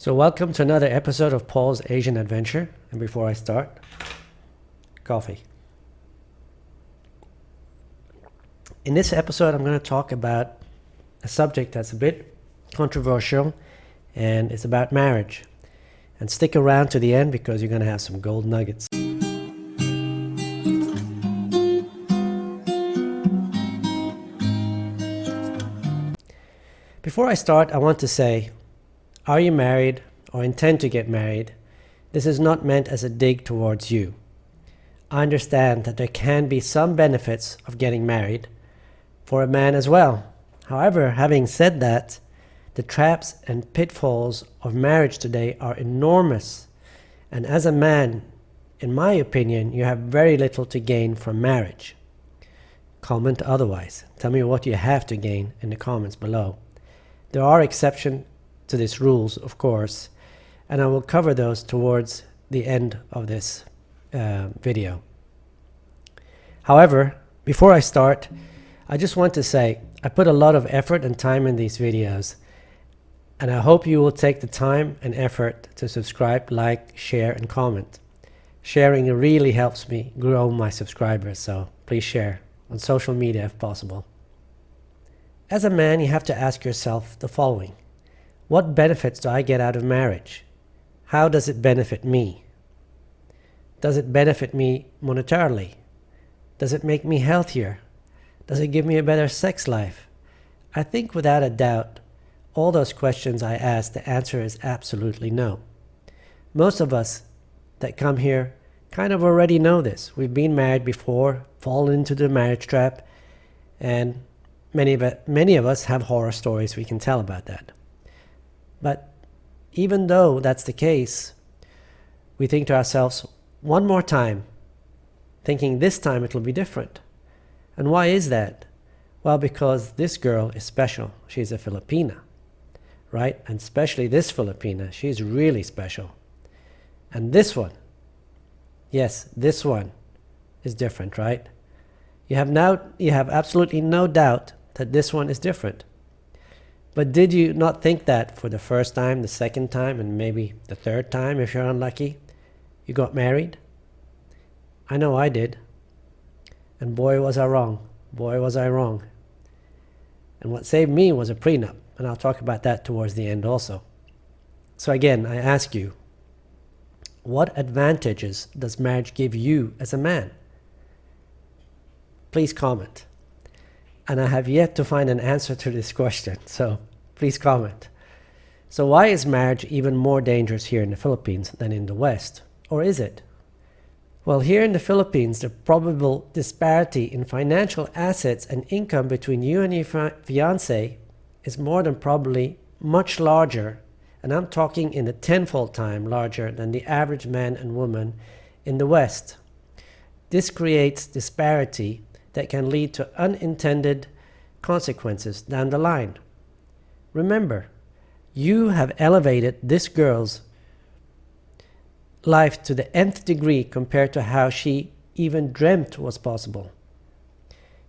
So welcome to another episode of Paul's Asian Adventure. And before I start, coffee. In this episode, I'm going to talk about a subject that's a bit controversial, and it's about marriage. And stick around to the end because you're going to have some gold nuggets. Before I start, I want to say, are you married or intend to get married? This is not meant as a dig towards you. I understand that there can be some benefits of getting married for a man as well. However, having said that, the traps and pitfalls of marriage today are enormous. And as a man, in my opinion, you have very little to gain from marriage. Comment otherwise. Tell me what you have to gain in the comments below. There are exceptions to these rules, of course, and I will cover those towards the end of this video. However, before I start, I just want to say I put a lot of effort and time in these videos, and I hope you will take the time and effort to subscribe, like, share, and comment. Sharing really helps me grow my subscribers, so please share on social media if possible. As a man, you have to ask yourself the following. What benefits do I get out of marriage? How does it benefit me? Does it benefit me monetarily? Does it make me healthier? Does it give me a better sex life? I think without a doubt, all those questions I asked, the answer is absolutely no. Most of us that come here kind of already know this. We've been married before, fallen into the marriage trap, and many of us have horror stories we can tell about that. But even though that's the case, we think to ourselves one more time, thinking this time it'll be different. And why is that? Well, because this girl is special. She's a Filipina, right? And especially this Filipina, she's really special. And this one, yes, this one is different, right? You have absolutely no doubt that this one is different. But did you not think that for the first time, the second time, and maybe the third time if you're unlucky, you got married? I know I did. And boy was I wrong. Boy was I wrong. And what saved me was a prenup, and I'll talk about that towards the end also. So again, I ask you, what advantages does marriage give you as a man? Please comment. And I have yet to find an answer to this question, so please comment. So why is marriage even more dangerous here in the Philippines than in the West? Or is it? Well, here in the Philippines, the probable disparity in financial assets and income between you and your fiancé is more than probably much larger, and I'm talking in a tenfold time larger than the average man and woman in the West. This creates disparity that can lead to unintended consequences down the line. Remember, you have elevated this girl's life to the nth degree compared to how she even dreamt was possible.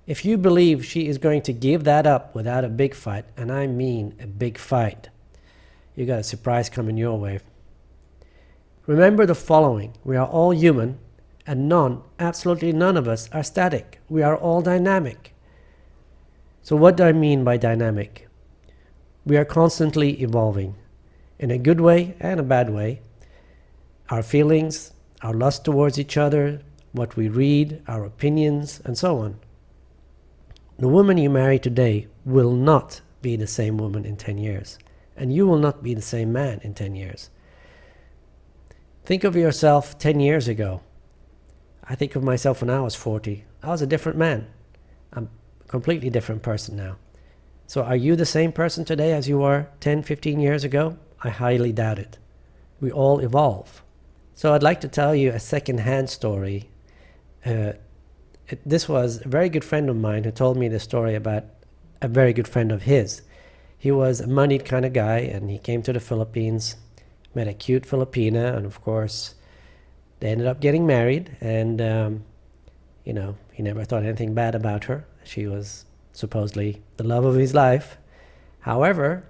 If you believe she is going to give that up without a big fight, and I mean a big fight, you got a surprise coming your way. Remember the following: we are all human, and absolutely none of us are static. We are all dynamic. So what do I mean by dynamic? We are constantly evolving, in a good way and a bad way. Our feelings, our lust towards each other, what we read, our opinions, and so on. The woman you marry today will not be the same woman in 10 years, and you will not be the same man in 10 years. Think of yourself 10 years ago. I think of myself when I was 40. I was a different man. I'm a completely different person now. So are you the same person today as you were 10, 15 years ago? I highly doubt it. We all evolve. So I'd like to tell you a second-hand story. This was a very good friend of mine who told me this story about a very good friend of his. He was a moneyed kind of guy, and he came to the Philippines, met a cute Filipina, and of course, they ended up getting married, and he never thought anything bad about her. She was supposedly the love of his life. However,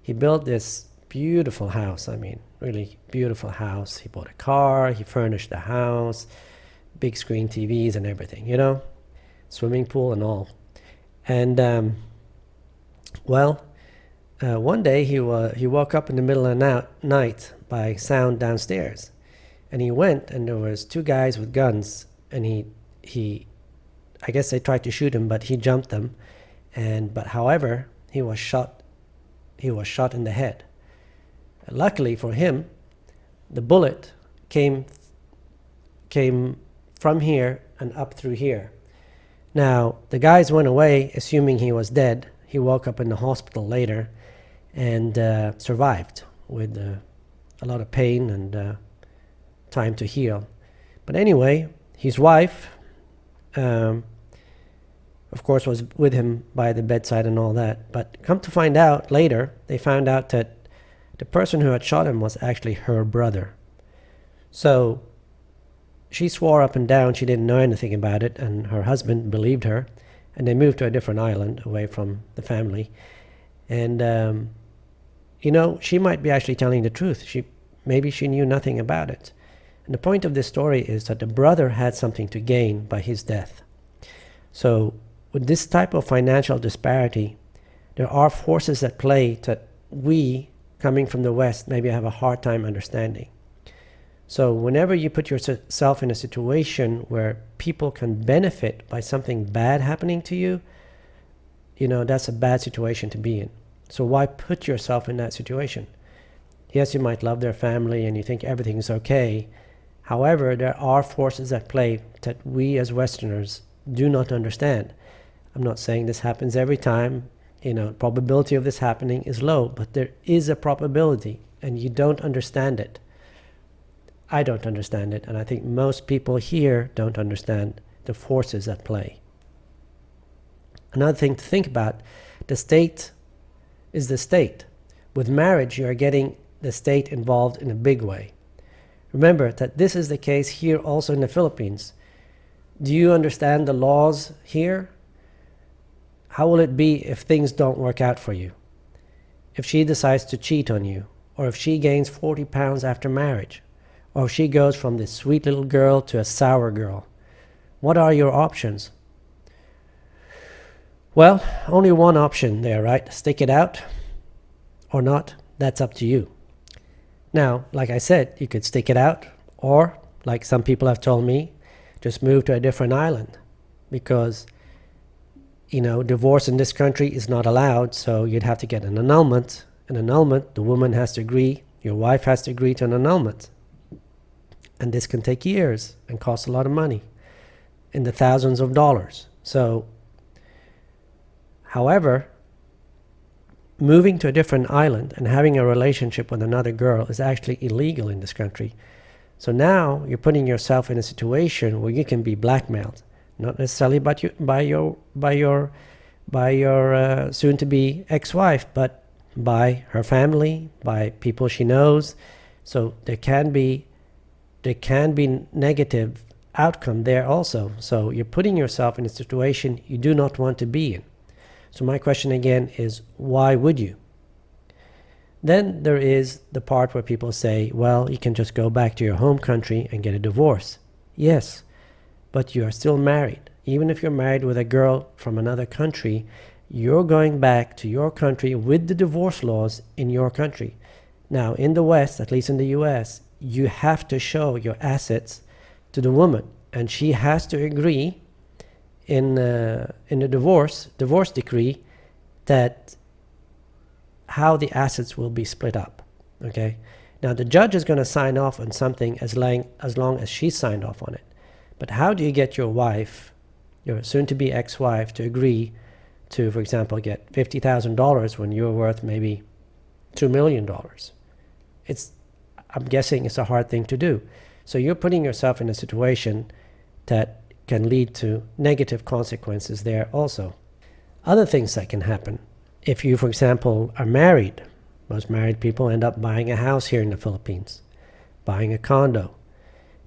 he built this beautiful house. I mean, really beautiful house. He bought a car, he furnished the house, big screen TVs and everything, you know, swimming pool and all. And one day he woke up in the middle of the night by sound downstairs, and he went, and there was two guys with guns, and he I guess they tried to shoot him, but he jumped them, but however he was shot in the head. Luckily for him, the bullet came from here and up through here. Now the guys went away assuming he was dead. He woke up in the hospital later and survived with a lot of pain and time to heal. But anyway, his wife, of course, was with him by the bedside and all that. But come to find out later, they found out that the person who had shot him was actually her brother. So she swore up and down she didn't know anything about it, and her husband believed her, and they moved to a different island away from the family. And you know, she might be actually telling the truth. Maybe she knew nothing about it. And the point of this story is that the brother had something to gain by his death. So with this type of financial disparity, there are forces at play that we, coming from the West, maybe have a hard time understanding. So whenever you put yourself in a situation where people can benefit by something bad happening to you, you know, that's a bad situation to be in. So why put yourself in that situation? Yes, you might love their family and you think everything's okay. However, there are forces at play that we as Westerners do not understand. I'm not saying this happens every time. You know, probability of this happening is low, but there is a probability, and you don't understand it. I don't understand it, and I think most people here don't understand the forces at play. Another thing to think about, the state is the state. With marriage, you are getting the state involved in a big way. Remember that this is the case here also in the Philippines. Do you understand the laws here? How will it be if things don't work out for you? If she decides to cheat on you, or if she gains 40 pounds after marriage, or if she goes from this sweet little girl to a sour girl, what are your options? Well, only one option there, right? Stick it out or not, that's up to you. Now, like I said, you could stick it out, or like some people have told me, just move to a different island, because you know, divorce in this country is not allowed, so you'd have to get an annulment. An annulment, the woman has to agree, your wife has to agree to an annulment. And this can take years and cost a lot of money, in the thousands of dollars. So, however, moving to a different island and having a relationship with another girl is actually illegal in this country. So now you're putting yourself in a situation where you can be blackmailed. Not necessarily by your soon-to-be ex-wife, but by her family, by people she knows. So there can be negative outcome there also. So you're putting yourself in a situation you do not want to be in. So my question again is, why would you? Then there is the part where people say, well, you can just go back to your home country and get a divorce. Yes. But you are still married. Even if you're married with a girl from another country, you're going back to your country with the divorce laws in your country. Now, in the West, at least in the US, you have to show your assets to the woman, and she has to agree in the divorce decree that how the assets will be split up. Okay. Now, the judge is going to sign off on something as long as she signed off on it. But how do you get your wife, your soon-to-be ex-wife, to agree to, for example, get $50,000 when you're worth maybe $2 million? I'm guessing it's a hard thing to do. So you're putting yourself in a situation that can lead to negative consequences there also. Other things that can happen. If you, for example, are married, most married people end up buying a house here in the Philippines, buying a condo.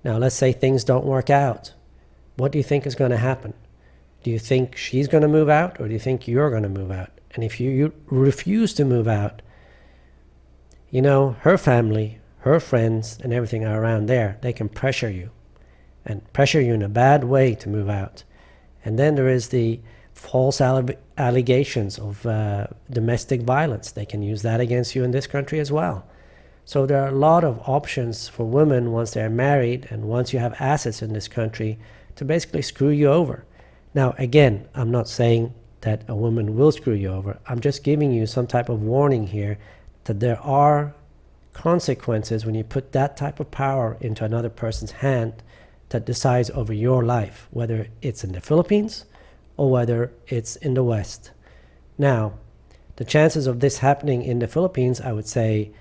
Now, let's say things don't work out. What do you think is going to happen? Do you think she's going to move out, or do you think you're going to move out? And if you refuse to move out, You know, her family, her friends, and everything are around there. They can pressure you, and pressure you in a bad way to move out. And then there is the false allegations of domestic violence. They can use that against you in this country as well. So there are a lot of options for women once they're married and once you have assets in this country to basically screw you over. Now, again, I'm not saying that a woman will screw you over. I'm just giving you some type of warning here that there are consequences when you put that type of power into another person's hand that decides over your life, whether it's in the Philippines or whether it's in the West. Now, the chances of this happening in the Philippines, I would say,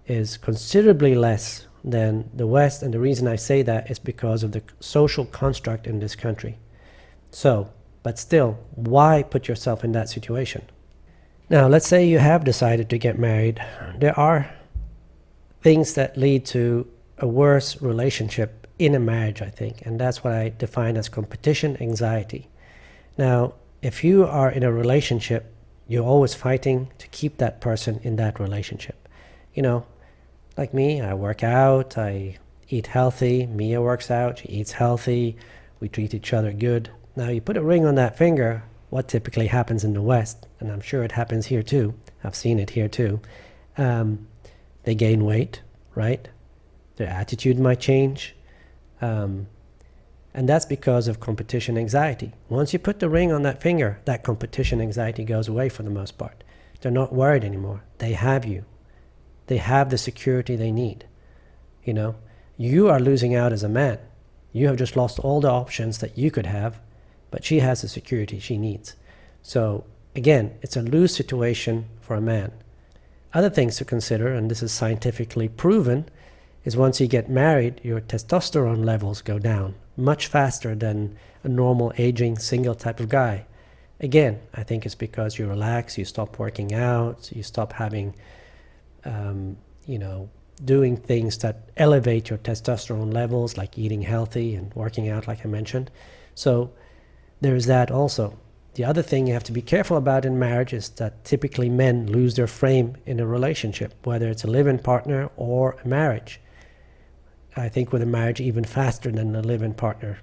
is considerably less than the West, and the reason I say that is because of the social construct in this country. So, but still, why put yourself in that situation? Now, let's say you have decided to get married. There are things that lead to a worse relationship in a marriage, I think, and that's what I define as competition anxiety. Now, if you are in a relationship, you're always fighting to keep that person in that relationship. You know, like me, I work out, I eat healthy, Mia works out, she eats healthy, we treat each other good. Now, you put a ring on that finger, what typically happens in the West, and I'm sure it happens here too, I've seen it here too, they gain weight, right? Their attitude might change. And that's because of competition anxiety. Once you put the ring on that finger, that competition anxiety goes away for the most part. They're not worried anymore. They have you. They have the security they need. You know, you are losing out as a man. You have just lost all the options that you could have, but she has the security she needs. So again, it's a lose situation for a man. Other things to consider, and this is scientifically proven, is once you get married, your testosterone levels go down much faster than a normal aging single type of guy. Again, I think it's because you relax, you stop working out, you stop having, doing things that elevate your testosterone levels, like eating healthy and working out, like I mentioned. So there is that also. The other thing you have to be careful about in marriage is that typically men lose their frame in a relationship, whether it's a live-in partner or a marriage. I think with a marriage even faster than a live-in partner.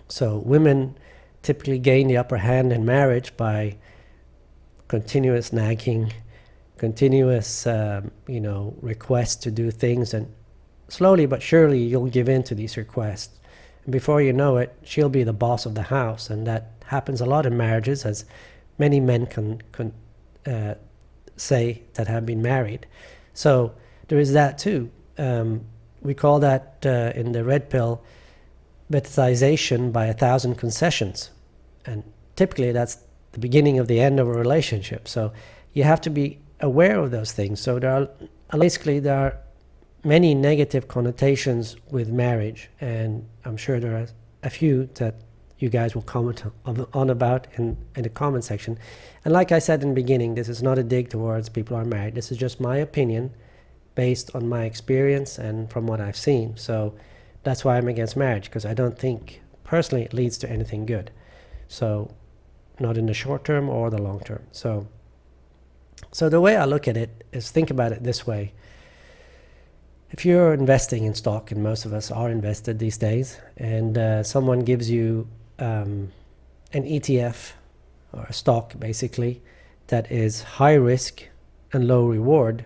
So women typically gain the upper hand in marriage by continuous nagging, continuous requests to do things, and slowly but surely you'll give in to these requests. And before you know it, she'll be the boss of the house, and that happens a lot in marriages, as many men can say that have been married. So there is that too. We call that in the red pill bethization by 1,000 concessions, and typically that's the beginning of the end of a relationship. So you have to be aware of those things. So there are many negative connotations with marriage, and I'm sure there are a few that you guys will comment on about in the comment section. And like I said in the beginning, this is not a dig towards people who are married. This is just my opinion based on my experience and from what I've seen. So that's why I'm against marriage, because I don't think personally it leads to anything good. So not in the short term or the long term. So the way I look at it is, think about it this way. If you're investing in stock, and most of us are invested these days, and someone gives you an ETF or a stock basically that is high risk and low reward,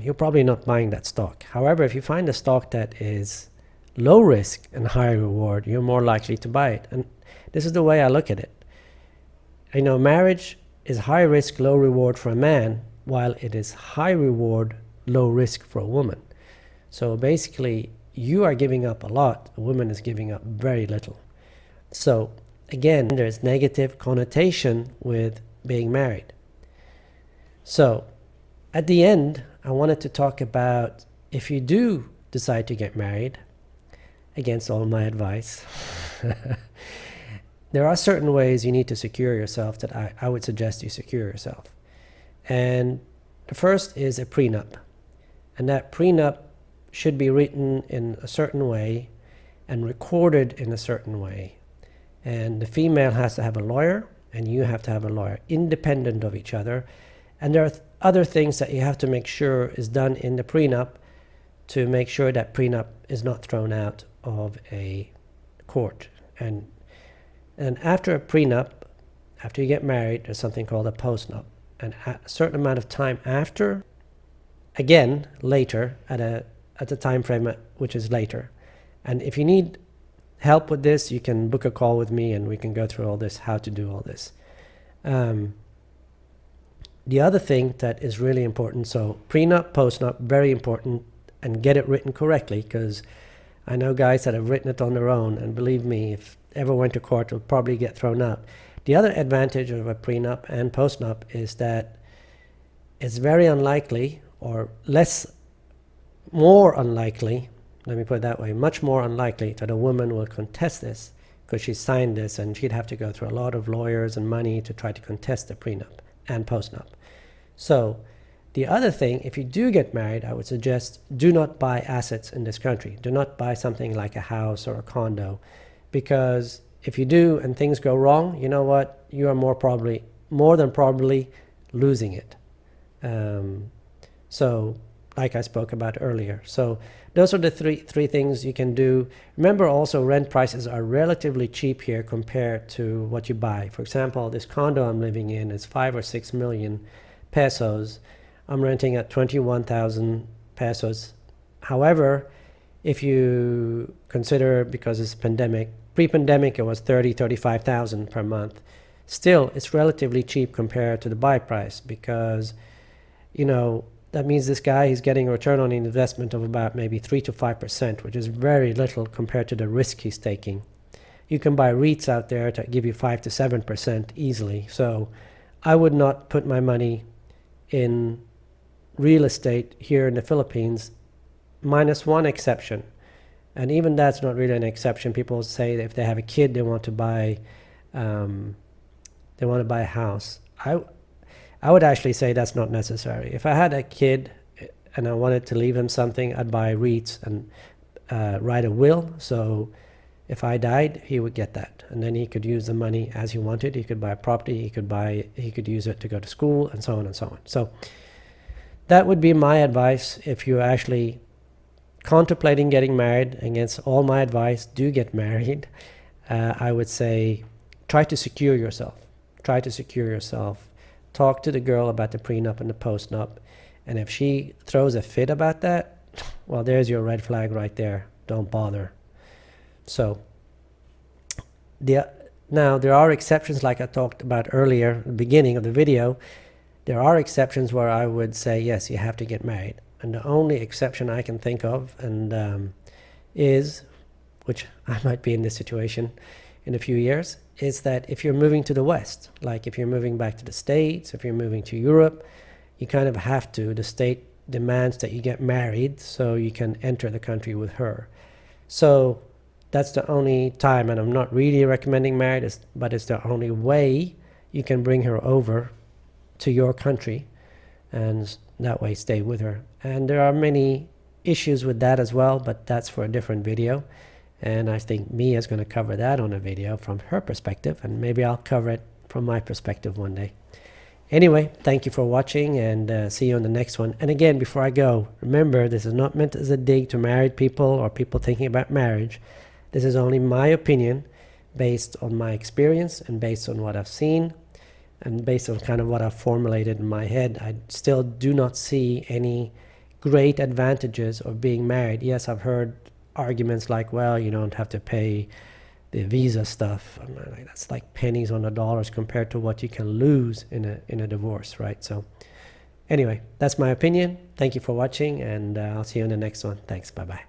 you're probably not buying that stock. However, if you find a stock that is low risk and high reward, you're more likely to buy it. And this is the way I look at it. I know marriage is high risk, low reward for a man, while it is high reward, low risk for a woman. So basically, you are giving up a lot, a woman is giving up very little. So again, there's negative connotation with being married. So at the end, I wanted to talk about, if you do decide to get married, against all my advice, there are certain ways you need to secure yourself that I would suggest you secure yourself. And the first is a prenup. And that prenup should be written in a certain way and recorded in a certain way. And the female has to have a lawyer, and you have to have a lawyer, independent of each other. And there are other things that you have to make sure is done in the prenup to make sure that prenup is not thrown out of a court. And after a prenup, after you get married, there's something called a postnup. And a certain amount of time after, again, later, at a time frame which is later. And if you need help with this, you can book a call with me and we can go through all this, how to do all this. The other thing that is really important, so prenup, postnup, very important, and get it written correctly, because I know guys that have written it on their own, and believe me, if ever went to court, it'll probably get thrown out. The other advantage of a prenup and postnup is that it's very unlikely, or more unlikely, let me put it that way, much more unlikely that a woman will contest this, because she signed this and she'd have to go through a lot of lawyers and money to try to contest the prenup and postnup. So the other thing, if you do get married, I would suggest do not buy assets in this country. Do not buy something like a house or a condo, because if you do and things go wrong, you know what? You are more than probably losing it. So like I spoke about earlier. So those are the three things you can do. Remember also, rent prices are relatively cheap here compared to what you buy. For example, this condo I'm living in is 5 or 6 million pesos. I'm renting at 21,000 pesos. However, if you consider, because it's pandemic, pre-pandemic it was 35,000 per month. Still, it's relatively cheap compared to the buy price, because, you know, that means this guy is getting a return on investment of about maybe 3 to 5%, which is very little compared to the risk he's taking. You can buy REITs out there to give you 5 to 7% easily. So I would not put my money in real estate here in the Philippines, minus one exception. And even that's not really an exception. People say that if they have a kid, they want to buy a house. I would actually say that's not necessary. If I had a kid and I wanted to leave him something, I'd buy REITs and write a will. So if I died, he would get that, and then he could use the money as he wanted. He could buy a property, he could use it to go to school, and so on and so on. So that would be my advice if you're actually contemplating getting married. Against all my advice, do get married. I would say try to secure yourself. Try to secure yourself. Talk to the girl about the prenup and the postnup, and if she throws a fit about that, well, there's your red flag right there. Don't bother. So now there are exceptions, like I talked about earlier at the beginning of the video. There are exceptions where I would say, yes, you have to get married. And the only exception I can think of is, which I might be in this situation in a few years, is that if you're moving to the West, like if you're moving back to the States, if you're moving to Europe, you kind of have to. The state demands that you get married so you can enter the country with her. So that's the only time, and I'm not really recommending marriage, but it's the only way you can bring her over to your country and that way stay with her. And there are many issues with that as well, but that's for a different video. And I think Mia is going to cover that on a video from her perspective, and maybe I'll cover it from my perspective one day. Anyway, thank you for watching, and see you on the next one. And again, before I go, remember, this is not meant as a dig to married people or people thinking about marriage. This is only my opinion based on my experience and based on what I've seen and based on kind of what I've formulated in my head. I still do not see any great advantages of being married. Yes, I've heard arguments like, well, you don't have to pay the visa stuff. I'm like, that's like pennies on the dollars compared to what you can lose in a divorce, right? So anyway, that's my opinion. Thank you for watching, and I'll see you in the next one. Thanks. Bye-bye.